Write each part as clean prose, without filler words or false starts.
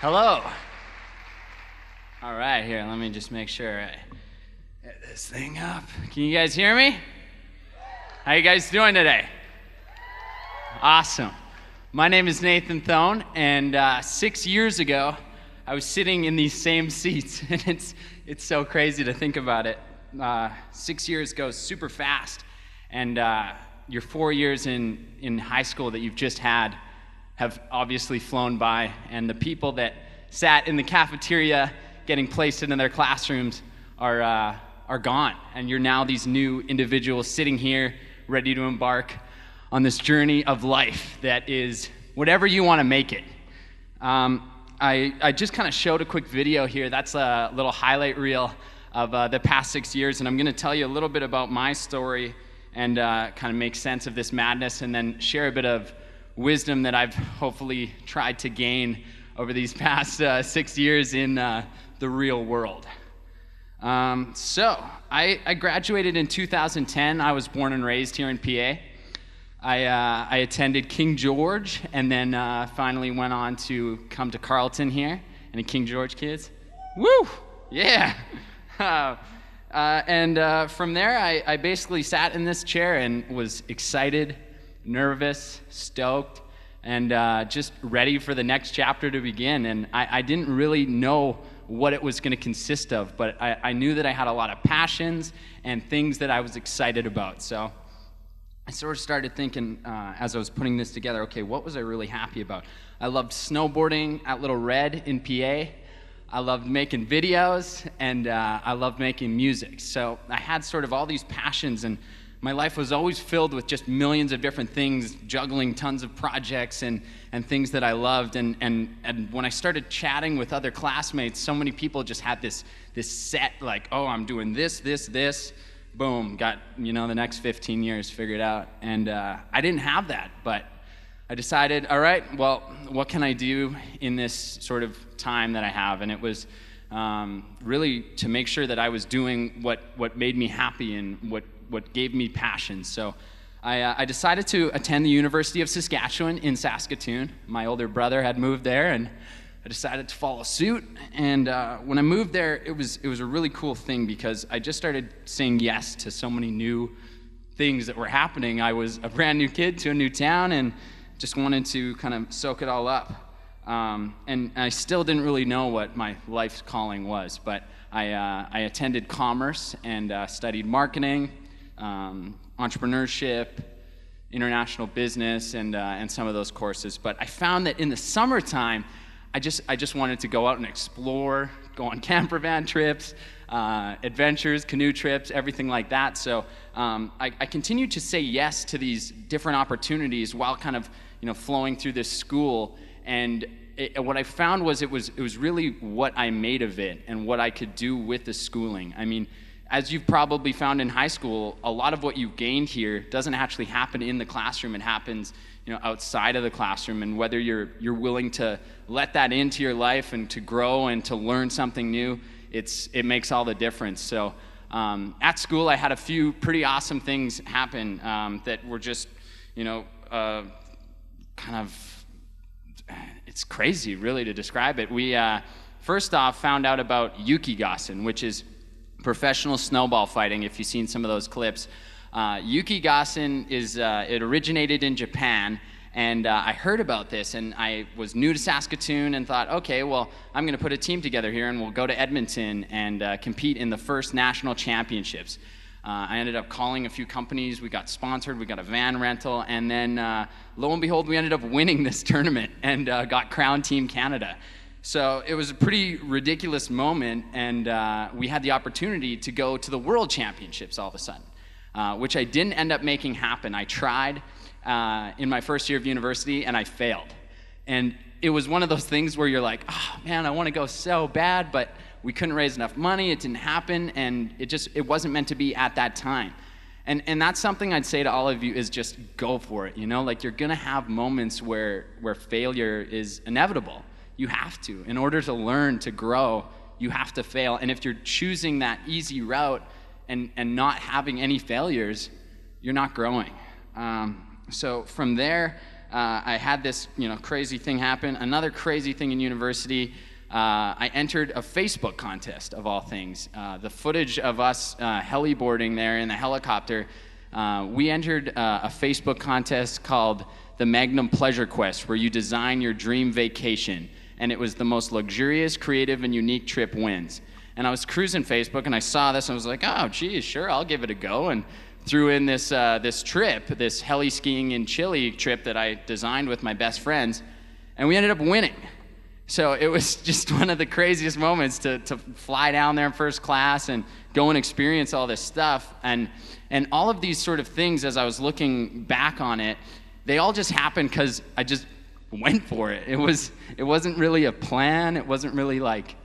Hello. All right, here, let me just make sure I get this thing up. Can you guys hear me? How you guys doing today? Awesome. My name is Nathan Thoen, and 6 years ago, I was sitting in these same seats, and it's so crazy to think about it. 6 years goes super fast, and your 4 years in high school that you've just had have obviously flown by, and the people that sat in the cafeteria getting placed into their classrooms are gone, and you're now these new individuals sitting here ready to embark on this journey of life that is whatever you want to make it. I just kind of showed a quick video here. That's a little highlight reel of the past 6 years, and I'm going to tell you a little bit about my story and kind of make sense of this madness, and then share a bit of wisdom that I've hopefully tried to gain over these past 6 years in the real world. So I graduated in 2010. I was born and raised here in PA. I attended King George, and then finally went on to come to Carlton here. Any King George kids? Woo! Yeah! And from there, I basically sat in this chair and was excited, nervous, stoked, and just ready for the next chapter to begin. And I didn't really know what it was going to consist of, but I knew that I had a lot of passions and things that I was excited about. So I sort of started thinking as I was putting this together, okay, what was I really happy about? I loved snowboarding at Little Red in PA. I loved making videos, and I loved making music. So I had sort of all these passions, and my life was always filled with just millions of different things, juggling tons of projects and things that I loved. And when I started chatting with other classmates, so many people just had this set, like, oh, I'm doing this, boom, got, the next 15 years figured out. And I didn't have that, but I decided, all right, well, what can I do in this sort of time that I have? And it was really to make sure that I was doing what made me happy and what gave me passion. So I decided to attend the University of Saskatchewan in Saskatoon. My older brother had moved there, and I decided to follow suit. And when I moved there, it was a really cool thing because I just started saying yes to so many new things that were happening. I was a brand new kid to a new town and just wanted to kind of soak it all up. And I still didn't really know what my life's calling was, but I attended commerce and studied marketing, entrepreneurship, international business, and some of those courses. But I found that in the summertime, I just wanted to go out and explore, go on camper van trips, adventures, canoe trips, everything like that. So I continued to say yes to these different opportunities while kind of flowing through this school. And what I found was it was really what I made of it and what I could do with the schooling. I mean, as you've probably found in high school, a lot of what you've gained here doesn't actually happen in the classroom. It happens, outside of the classroom. And whether you're willing to let that into your life and to grow and to learn something new, it makes all the difference. So at school, I had a few pretty awesome things happen that were just, kind of, it's crazy really to describe it. We first off found out about Yukigassen, which is professional snowball fighting, if you've seen some of those clips. Yukigassen it originated in Japan, and I heard about this, and I was new to Saskatoon and thought, okay, well, I'm going to put a team together here, and we'll go to Edmonton and compete in the first national championships. I ended up calling a few companies. We got sponsored. We got a van rental. And then, lo and behold, we ended up winning this tournament and got crowned Team Canada. So it was a pretty ridiculous moment. And we had the opportunity to go to the World Championships all of a sudden, which I didn't end up making happen. I tried in my first year of university, and I failed. And it was one of those things where you're like, oh, man, I want to go so bad, but we couldn't raise enough money, it didn't happen, and it wasn't meant to be at that time. And that's something I'd say to all of you is just go for it, Like you're gonna have moments where failure is inevitable. You have to. In order to learn, to grow, you have to fail. And if you're choosing that easy route and not having any failures, you're not growing. So from there, I had this, crazy thing happen. Another crazy thing in university, I entered a Facebook contest of all things. The footage of us heliboarding there in the helicopter, we entered a Facebook contest called the Magnum Pleasure Quest, where you design your dream vacation. And it was the most luxurious, creative, and unique trip wins. And I was cruising Facebook, and I saw this, and I was like, oh, geez, sure, I'll give it a go. And threw in this trip, this heli skiing in Chile trip that I designed with my best friends, and we ended up winning. So it was just one of the craziest moments to fly down there in first class and go and experience all this stuff. And all of these sort of things, as I was looking back on it, they all just happened because I just went for it. It wasn't really a plan. It wasn't really like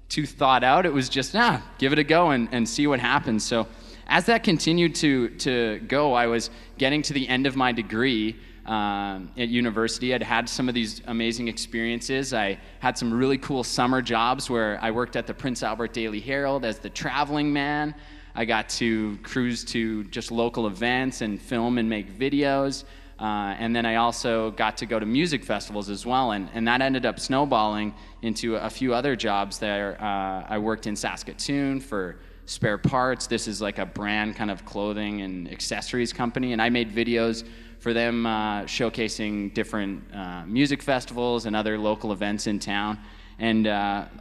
too thought out. It was just, give it a go and see what happens. So as that continued to go, I was getting to the end of my degree at university. I'd had some of these amazing experiences. I had some really cool summer jobs where I worked at the Prince Albert Daily Herald as the traveling man. I got to cruise to just local events and film and make videos. And then I also got to go to music festivals as well, and that ended up snowballing into a few other jobs there. I worked in Saskatoon for Spare Parts. This is like a brand kind of clothing and accessories company, and I made videos for them showcasing different music festivals and other local events in town. And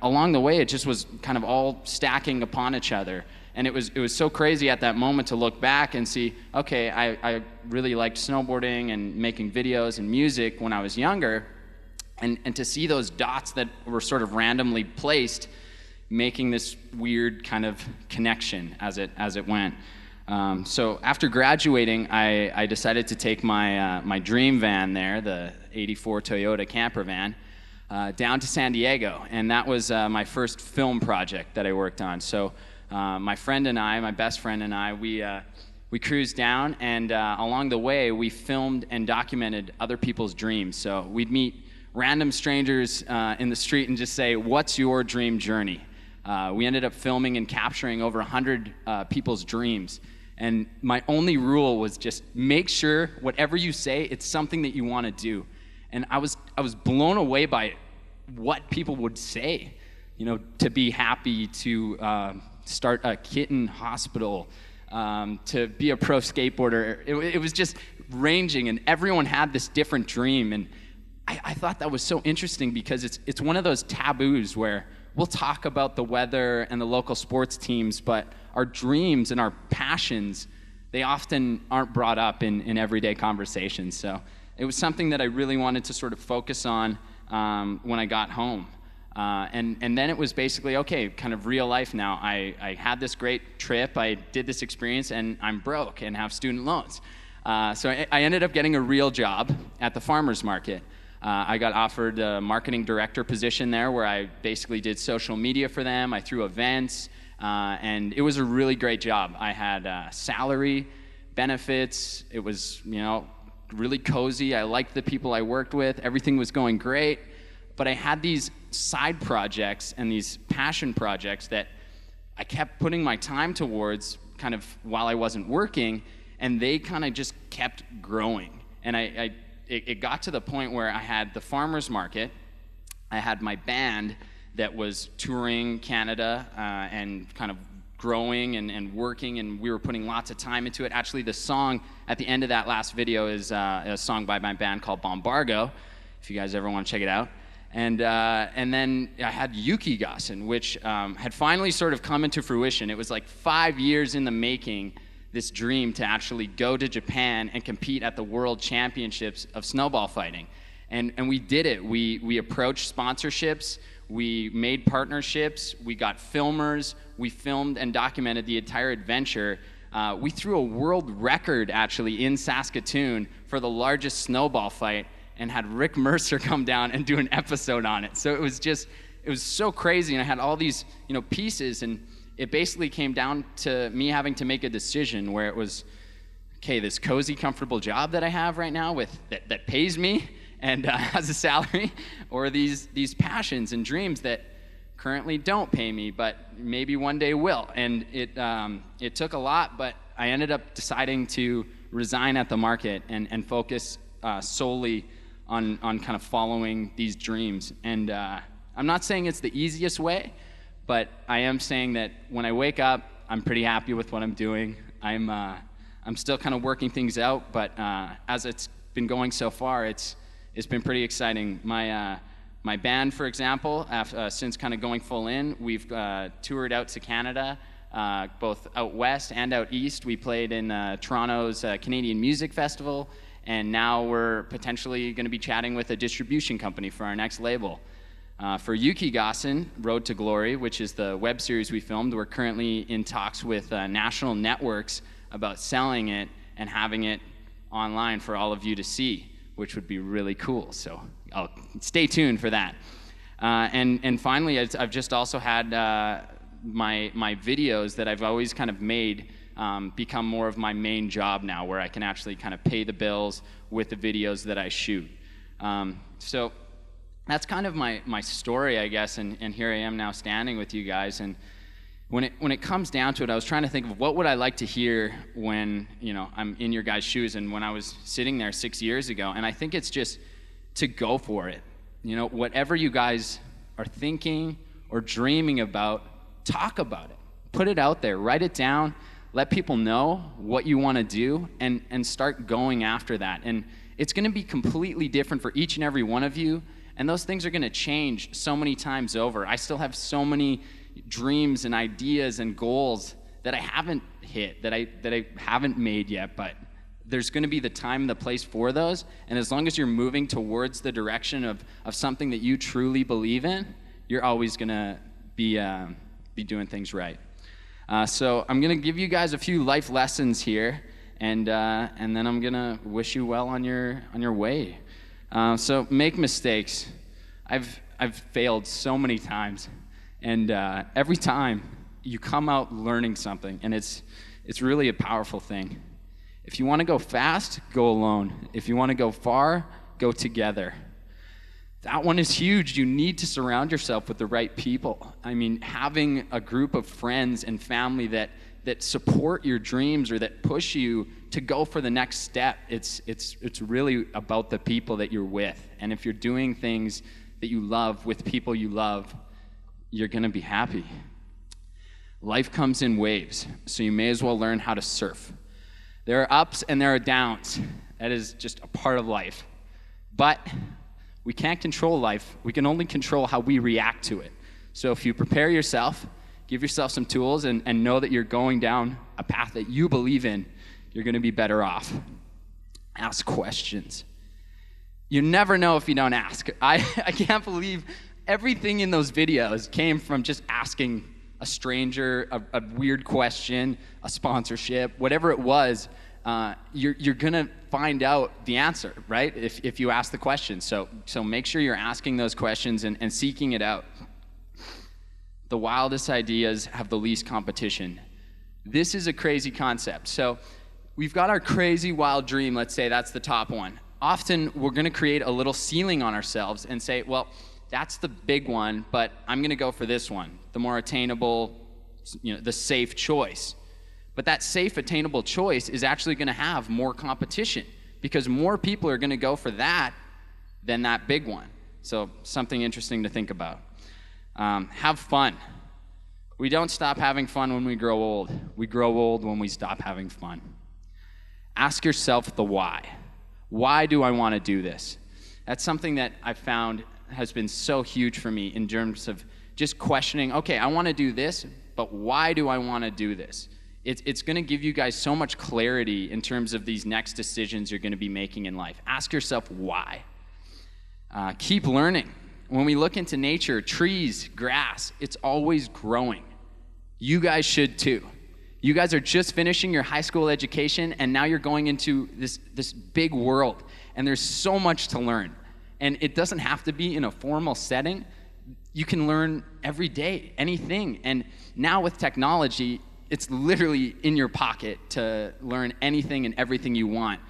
along the way, it just was kind of all stacking upon each other. And it was so crazy at that moment to look back and see, okay, I really liked snowboarding and making videos and music when I was younger, and to see those dots that were sort of randomly placed, making this weird kind of connection as it went. So after graduating, I decided to take my dream van there, the '84 Toyota camper van, down to San Diego, and that was my first film project that I worked on. So my friend and I, my best friend and I, we cruised down, and along the way, we filmed and documented other people's dreams. So we'd meet random strangers in the street and just say, what's your dream journey? We ended up filming and capturing over 100 people's dreams. And my only rule was just make sure whatever you say, it's something that you want to do. And I was blown away by what people would say, to be happy, to start a kitten hospital, to be a pro skateboarder. It was just ranging, and everyone had this different dream. And I thought that was so interesting because it's one of those taboos where we'll talk about the weather and the local sports teams, but our dreams and our passions, they often aren't brought up in everyday conversations. So it was something that I really wanted to sort of focus on when I got home. And then it was basically, okay, kind of real life now. I had this great trip, I did this experience, and I'm broke and have student loans. So I ended up getting a real job at the farmer's market. I got offered a marketing director position there where I basically did social media for them. I threw events, and it was a really great job. I had salary, benefits. It was, really cozy. I liked the people I worked with. Everything was going great. But I had these side projects and these passion projects that I kept putting my time towards kind of while I wasn't working, and they kind of just kept growing. And it got to the point where I had the farmer's market, I had my band that was touring Canada and kind of growing and working, and we were putting lots of time into it. Actually, the song at the end of that last video is a song by my band called Bombargo, if you guys ever want to check it out. And then I had Yukigassen, which had finally sort of come into fruition. It was like 5 years in the making, this dream to actually go to Japan and compete at the World Championships of snowball fighting. And we did it. We approached sponsorships, we made partnerships, we got filmers, we filmed and documented the entire adventure. We threw a world record actually in Saskatoon for the largest snowball fight, and had Rick Mercer come down and do an episode on it. So it was so crazy, and I had all these, pieces, and it basically came down to me having to make a decision where it was, okay, this cozy, comfortable job that I have right now that pays me and has a salary, or these passions and dreams that currently don't pay me, but maybe one day will. And it took a lot, but I ended up deciding to resign at the market and focus solely on kind of following these dreams. And I'm not saying it's the easiest way, but I am saying that when I wake up, I'm pretty happy with what I'm doing. I'm still kind of working things out, but as it's been going so far, it's been pretty exciting. My band, for example, since kind of going full in, we've toured out to Canada, both out west and out east. We played in Toronto's Canadian Music Festival, and now we're potentially going to be chatting with a distribution company for our next label. For Yukigassen, Road to Glory, which is the web series we filmed, we're currently in talks with national networks about selling it and having it online for all of you to see, which would be really cool. So stay tuned for that. And finally, I've just also had my videos that I've always kind of made become more of my main job now, where I can actually kind of pay the bills with the videos that I shoot. So that's kind of my story, I guess, and here I am now standing with you guys. And when it comes down to it, I was trying to think of what would I like to hear when I'm in your guys' shoes, and when I was sitting there 6 years ago. And I think it's just to go for it. Whatever you guys are thinking or dreaming about, talk about it. Put it out there. Write it down. Let people know what you want to do, and start going after that. And it's going to be completely different for each and every one of you. And those things are going to change so many times over. I still have so many dreams and ideas and goals that I haven't hit, that I haven't made yet, but there's going to be the time and the place for those. And as long as you're moving towards the direction of something that you truly believe in, you're always going to be doing things right. So I'm going to give you guys a few life lessons here, and then I'm going to wish you well on your way. So make mistakes. I've failed so many times, and every time you come out learning something, and it's really a powerful thing. If you want to go fast, go alone. If you want to go far, go together. That one is huge. You need to surround yourself with the right people. I mean, having a group of friends and family that support your dreams or that push you to go for the next step, it's really about the people that you're with. And if you're doing things that you love with people you love, you're going to be happy. Life comes in waves, so you may as well learn how to surf. There are ups and there are downs. That is just a part of life. But we can't control life. We can only control how we react to it. So if you prepare yourself, give yourself some tools, and know that you're going down a path that you believe in, you're going to be better off. Ask questions. You never know if you don't ask. I can't believe everything in those videos came from just asking a stranger a weird question, a sponsorship, whatever it was. You're going to find out the answer, right, if you ask the question. So make sure you're asking those questions and seeking it out. The wildest ideas have the least competition. This is a crazy concept. So we've got our crazy wild dream, let's say that's the top one. Often we're going to create a little ceiling on ourselves and say, well, that's the big one, but I'm going to go for this one, the more attainable, the safe choice. But that safe, attainable choice is actually going to have more competition, because more people are going to go for that than that big one. So something interesting to think about. Have fun. We don't stop having fun when we grow old. We grow old when we stop having fun. Ask yourself the why. Why do I want to do this? That's something that I've found has been so huge for me in terms of just questioning, okay, I want to do this, but why do I want to do this? It's going to give you guys so much clarity in terms of these next decisions you're going to be making in life. Ask yourself why. Keep learning. When we look into nature, trees, grass, it's always growing. You guys should too. You guys are just finishing your high school education, and now you're going into this big world, and there's so much to learn. And it doesn't have to be in a formal setting. You can learn every day, anything. And now with technology, it's literally in your pocket to learn anything and everything you want.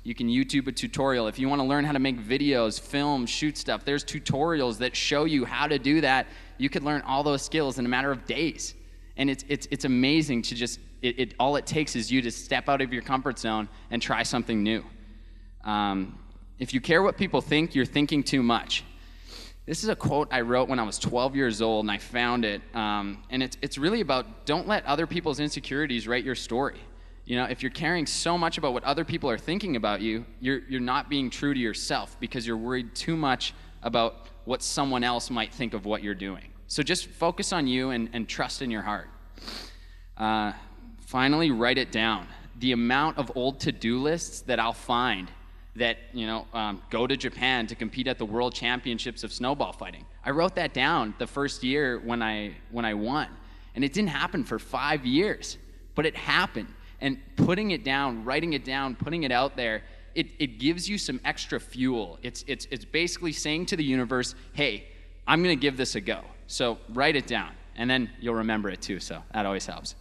You can YouTube a tutorial. If you want to learn how to make videos, film, shoot stuff, there's tutorials that show you how to do that. You could learn all those skills in a matter of days. And it's amazing to just, all it takes is you to step out of your comfort zone and try something new. If you care what people think, you're thinking too much. This is a quote I wrote when I was 12 years old, and I found it. And it's really about, don't let other people's insecurities write your story. You know, if you're caring so much about what other people are thinking about you, you're not being true to yourself because you're worried too much about what someone else might think of what you're doing. So just focus on you and trust in your heart. Finally, write it down. The amount of old to-do lists that I'll find that, go to Japan to compete at the World Championships of snowball fighting. I wrote that down the first year when I won. And it didn't happen for 5 years, but it happened. And putting it down, writing it down, putting it out there, it gives you some extra fuel. It's basically saying to the universe, hey, I'm gonna give this a go. So write it down, and then you'll remember it too, so that always helps.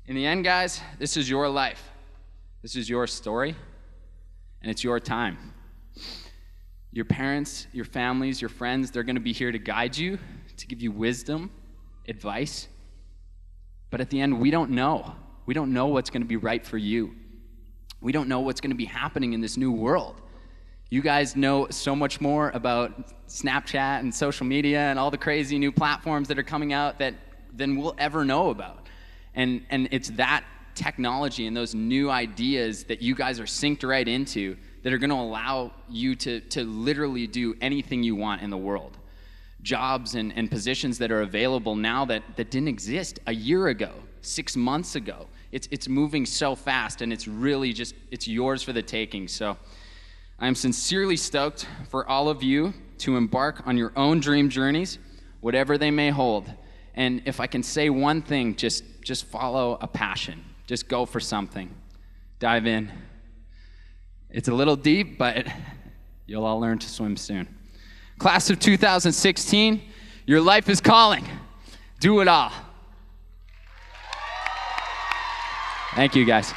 In the end, guys, this is your life. This is your story, and it's your time. Your parents, your families, your friends, they're gonna be here to guide you, to give you wisdom, advice. But at the end, we don't know. We don't know what's gonna be right for you. We don't know what's gonna be happening in this new world. You guys know so much more about Snapchat and social media and all the crazy new platforms that are coming out than we'll ever know about. And it's that technology and those new ideas that you guys are synced right into that are gonna allow you to literally do anything you want in the world. Jobs and positions that are available now that didn't exist a year ago, 6 months ago. It's moving so fast, and it's really just, it's yours for the taking. So I'm sincerely stoked for all of you to embark on your own dream journeys, whatever they may hold. And if I can say one thing, just follow a passion. Just go for something. Dive in. It's a little deep, but you'll all learn to swim soon. Class of 2016, your life is calling. Do it all. Thank you, guys.